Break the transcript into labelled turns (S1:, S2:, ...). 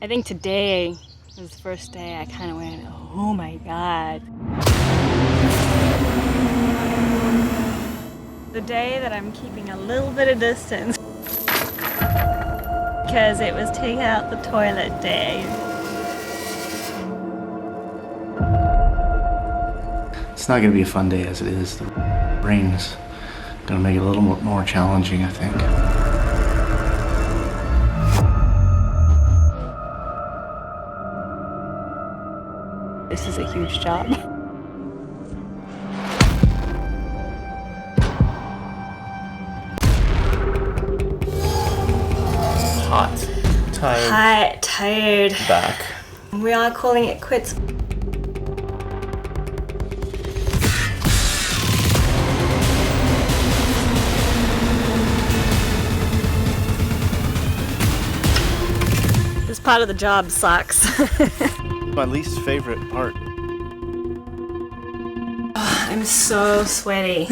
S1: think today was the first day I kind of went, oh my God. The day that I'm keeping a little bit of distance because it was take out the toilet day.
S2: It's not going to be a fun day as it is. The rain's going to make it a little more challenging, I think.
S1: This is a huge job.
S3: Hot, tired, back.
S1: We are calling it quits. This part of the job sucks.
S3: My least favorite part.
S1: I'm so sweaty.